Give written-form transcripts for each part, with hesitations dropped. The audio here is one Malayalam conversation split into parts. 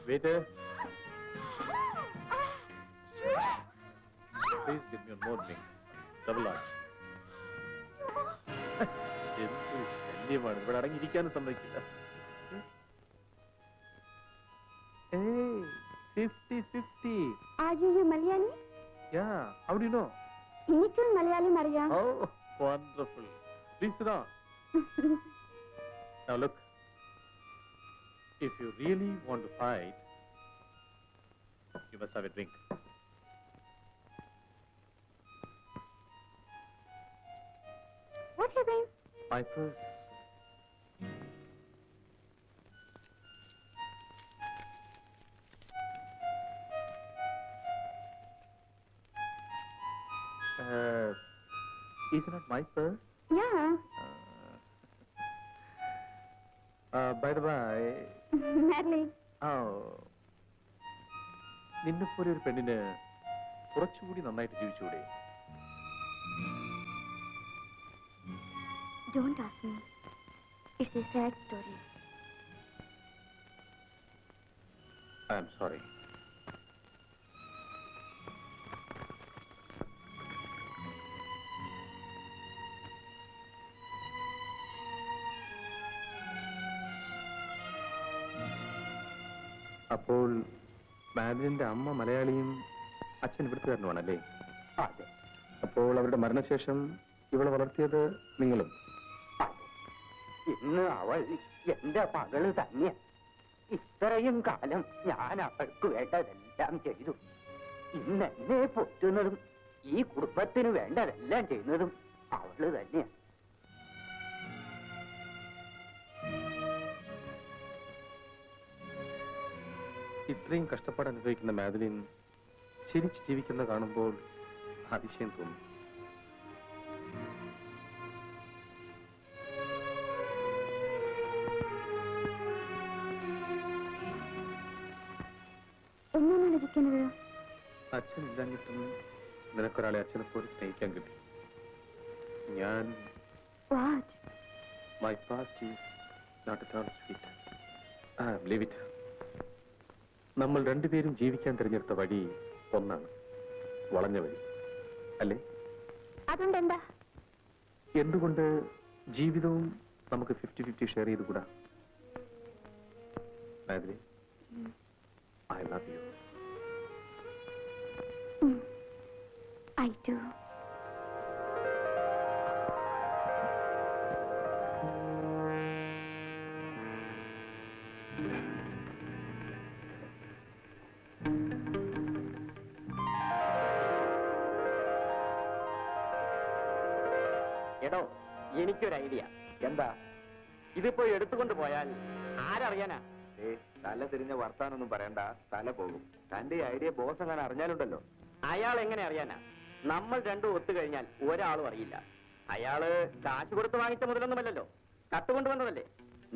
Waiter. Please give me one more drink. Double large. എന്ത് ശല്യമാണ് ഇവിടെ അടങ്ങിയിരിക്കാനും സമ്മതിക്കില്ല. 50-50. Are you Malayali? Yeah. How do you know? Inikku Malayali Maria. Oh, wonderful. Please sit down. Now look. If you really want to fight, you must have a drink. What have you? My purse. Is it not my purse? Yeah. By the way. Natalie. Oh. നിന്നെപ്പോലെ ഒരു പെണ്ണിന് കുറച്ചുകൂടി നന്നായിട്ട് ജീവിച്ചുകൂടെ? Don't ask me. It's a sad story. I am sorry. അപ്പോൾ മാഡിന്റെ അമ്മ മലയാളിയും അച്ഛൻ ഇവിടുത്തുകാരനുമാണല്ലേ? അതെ. അപ്പോൾ അവരുടെ മരണശേഷം ഇവളെ വളർത്തിയത് നിങ്ങളും? ഇന്ന് അവൾ എന്റെ മകള് തന്നെ. ഇത്രയും കാലം ഞാൻ അവൾക്ക് വേണ്ടതെല്ലാം ചെയ്തു. ഇന്ന് എന്നെ പൊറ്റുന്നതും ഈ കുടുംബത്തിന് വേണ്ടതെല്ലാം ചെയ്യുന്നതും അവള് തന്നെയാണ്. ഇത്രയും കഷ്ടപ്പാട് അനുഭവിക്കുന്ന മാഡലിൻ ശരിച്ചു ജീവിക്കുന്ന കാണുമ്പോൾ അതിശയം തോന്നും. എങ്ങനെയാണ് ഇരിക്കുന്നത്? അച്ഛൻ ഇല്ലാഞ്ഞിട്ടും നിനക്കൊരാളെ അച്ഛനെ പോലെ സ്നേഹിക്കാൻ കിട്ടി. ഞാൻ my past is not at all sweet. Leave it. നമ്മൾ രണ്ടുപേരും ജീവിക്കാൻ തിരഞ്ഞെടുത്ത വഴി ഒന്നാണ്, വളഞ്ഞ വഴി അല്ലേ? അതുകൊണ്ടെന്താ? എന്തുകൊണ്ട് ജീവിതവും നമുക്ക് 50-50 ഷെയർ ചെയ്തുകൂടാ? Madhuri, I love you. I do. എടോ, എനിക്കൊരു ഐഡിയ. എന്താ? ഇതിപ്പോ എടുത്തുകൊണ്ട് പോയാൽ ആരറിയാനാ? തല തിരിഞ്ഞ വർത്താനൊന്നും പറയണ്ട, തല പോകും. തന്റെ ഐഡിയ ബോസ് അങ്ങനെ അറിഞ്ഞാലുണ്ടല്ലോ. അയാൾ എങ്ങനെ അറിയാനാ? നമ്മൾ രണ്ടും ഒത്തുകഴിഞ്ഞാൽ ഒരാളും അറിയില്ല. അയാള് കാശ് കൊടുത്ത് വാങ്ങിച്ച മുതലൊന്നുമല്ലല്ലോ, കട്ടുകൊണ്ടുവന്നതല്ലേ.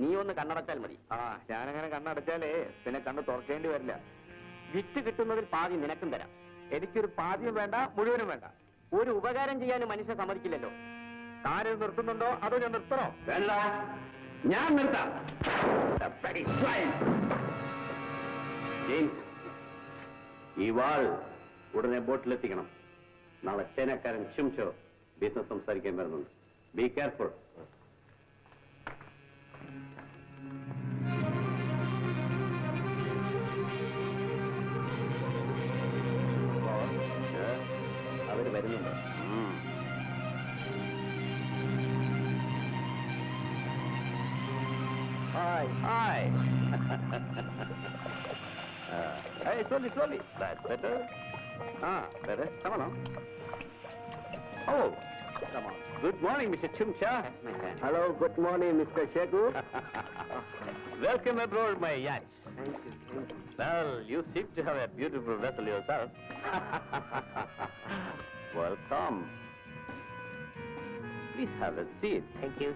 നീ ഒന്ന് കണ്ണടച്ചാൽ മതി. ഞാനങ്ങനെ കണ്ണടച്ചാലേ പിന്നെ കണ്ണ് തുറക്കേണ്ടി വരില്ല. വിറ്റ് കിട്ടുന്നതിൽ പാതി നിനക്കും തരാം. എനിക്കൊരു പാതിയും വേണ്ട, മുഴുവനും വേണ്ട. ഒരു ഉപകാരം ചെയ്യാനും മനുഷ്യൻ സമ്മതിക്കില്ലല്ലോ. താരത് നിർത്തുന്നുണ്ടോ അതോ ഞാൻ നിർത്തണോ? വേണ്ട, ഞാൻ നിർത്താം. ജെയിംസ്, ഈ വാൾ ഉടനെ ബോട്ടിലെത്തിക്കണം. നാളെ ചൈനക്കാരൻ ഷിംചോ ബിസിനസ് സംസാരിക്കാൻ വരുന്നുണ്ട്. Be careful. അവര് വരുന്നുണ്ട്. Hi. Hey, slowly. That's better. Better. Come on. Oh, come on. Good morning, Mr. Chumcha. Hello, good morning, Mr. Shegu. Welcome aboard my yacht. Thank you. Well, you seem to have a beautiful vessel yourself. Welcome. Please have a seat. Thank you.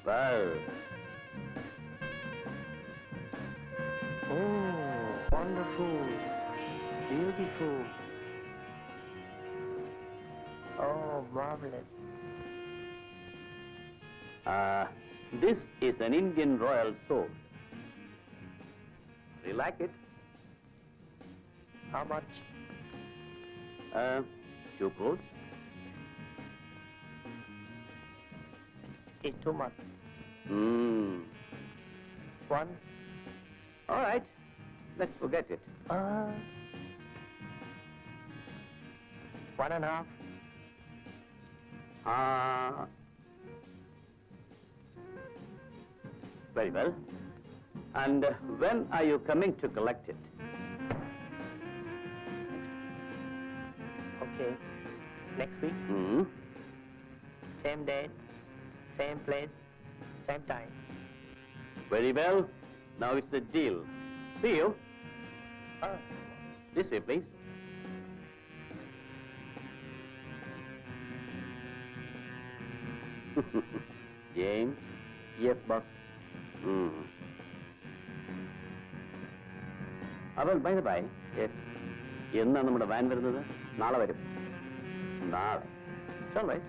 Well. Oh, wonderful. Beautiful. Oh, marvelous. This is an Indian royal sword. Do you like it? How much? 2 crores. It's too much. Hmm. 1. All right. Let's forget it. 1.5. Very well. And when are you coming to collect it? Okay. Next week, Hmm. same date, same place, same time. Very well. Now it's a deal. See you. Ah. This way, please. James? Yes, boss. Well, by the by, yes. എന്നാണ് നമ്മുടെ വാൻ വരുന്നത്? നാളെ വരും. നാളെ. It's all right.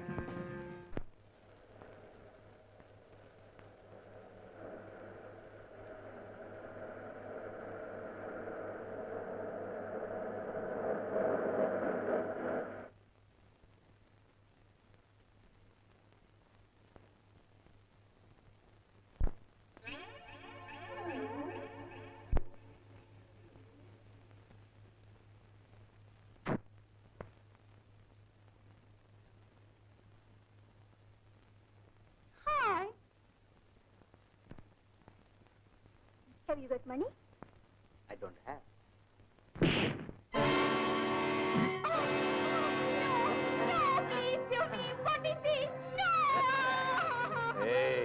Hi. Have you got money? I don't have. Hey.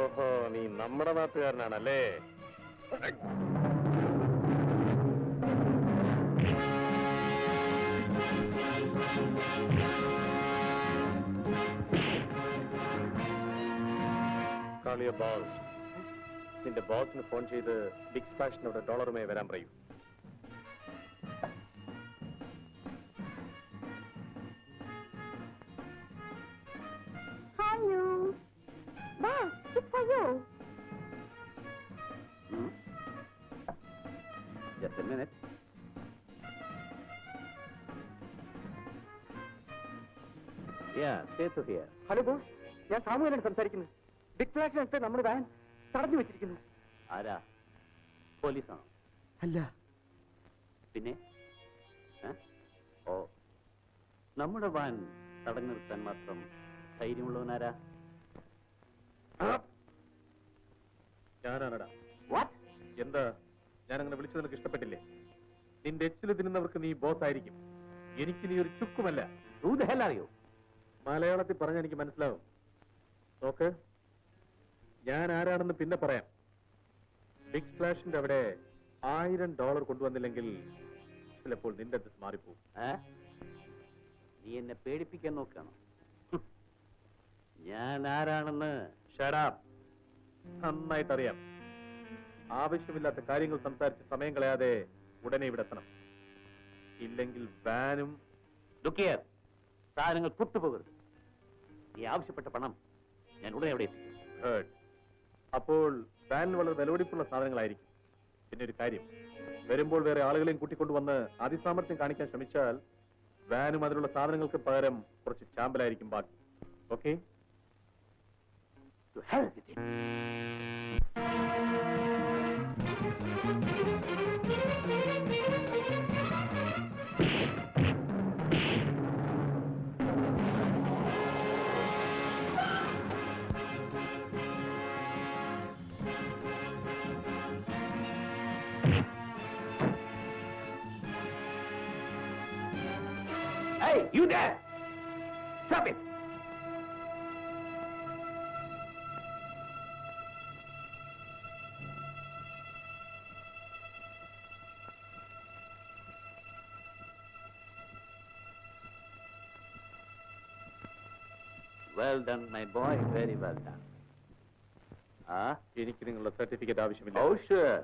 ഓഹോ, നീ നമ്മുടെ നാട്ടുകാരനാണല്ലേ? കാളിയ ബോസ്, നിന്റെ ബോസിന് ഫോൺ ചെയ്ത് ബിഗ് സ്പ്ലാഷിനോട് ഡോളറുമായി വരാൻ പറയൂ. Hello. Boss, it's for you. Just a minute. Yeah, stay to here. Hello boss, ഞാൻ സാമുവലാണ് സംസാരിക്കുന്നത്. ബിഗ് ഫ്ലാഷിനടുത്ത് നമ്മുടെ വാൻ തടഞ്ഞു വെച്ചിരിക്കുന്നു. ആരാ? പോലീസാണോ? അല്ല, പിന്നെ? ഓ, നമ്മുടെ വാൻ തടഞ്ഞു നിർത്താൻ മാത്രം ധൈര്യമുള്ളവനാരാ? ഞാനാണടാ. വാട്ട്? എന്താ, ഞാനങ്ങനെ വിളിച്ചത് നിനക്ക് ഇഷ്ടപ്പെട്ടില്ലേ? നിന്റെ എച്ചില് തിന്നുന്നവർക്ക് നീ ബോസ് ആയിരിക്കും, എനിക്ക് നീ ഒരു ചുക്കുമല്ല. Who the hell are you? മലയാളത്തിൽ പറഞ്ഞാൽ എനിക്ക് മനസ്സിലാവും. നോക്ക്, ഞാൻ ആരാണെന്ന് പിന്നെ പറയാം. ബിഗ് സ്പ്ലാഷിന്റെ അവിടെ $1000 കൊണ്ടുവന്നില്ലെങ്കിൽ ചിലപ്പോൾ നിന്റെ അഡ്രസ് മാറിപ്പോകും. നീ എന്നെ പേടിപ്പിക്കാൻ നോക്കണം. ഞാൻ ആരാണെന്ന് ഷടാപ്പ്, നന്നായിട്ടറിയാം. ആവശ്യമില്ലാത്ത കാര്യങ്ങൾ സംസാരിച്ച് സമയം കളയാതെ ഉടനെ ഇവിടെ എത്തണം. ഇല്ലെങ്കിൽ വാനും ദുഃഖിയർ സാധനങ്ങൾ പുട്ടുപോകരുത്. നീ ആവശ്യപ്പെട്ട പണം ഞാൻ ഉടനെ എവിടെ എത്തിക്കും. ഹേർഡ്. അപ്പോൾ വാനിൽ വളരെ വിലപിടിപ്പുള്ള സാധനങ്ങളായിരിക്കും. പിന്നെ ഒരു കാര്യം, വരുമ്പോൾ വേറെ ആളുകളെയും കൂട്ടിക്കൊണ്ടുവന്ന് അതിസാമർത്ഥ്യം കാണിക്കാൻ ശ്രമിച്ചാൽ വാനും അതിലുള്ള സാധനങ്ങൾക്ക് പകരം കുറച്ച് ചാമ്പലായിരിക്കും ബാക്കി. Okay? To hell with it. Hey, you there! Stop it! Well done, my boy. Very well done. എനിക്ക് നിങ്ങളുടെ സർട്ടിഫിക്കറ്റ് ആവശ്യമില്ല. Oh, sure.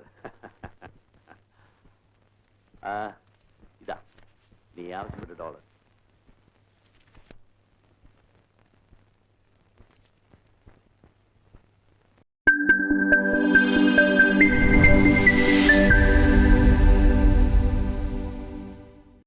ഇതാ നീ ആവശ്യപ്പെട്ട ഡോളർ.